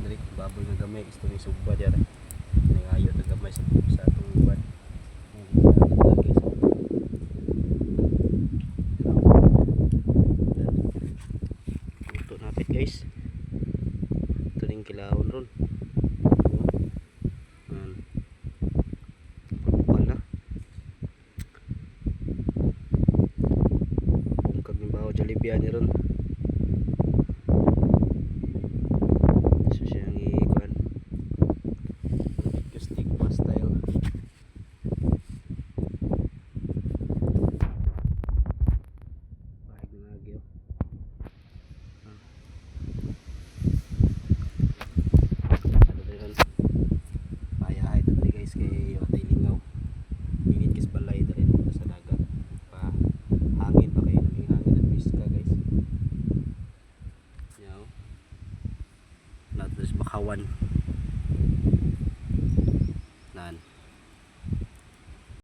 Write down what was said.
diri baboy nga gamay gusto ni sugba diri nangayo ta gamay sa atong uban ito napit guys ito rin kilahon ron pala kung kaming baho Jollibee ni ron kay watay lingaw init kis balay dali dito sa dagat pa hangin pa kayo ng hangin at piska guys yaw natin bakawan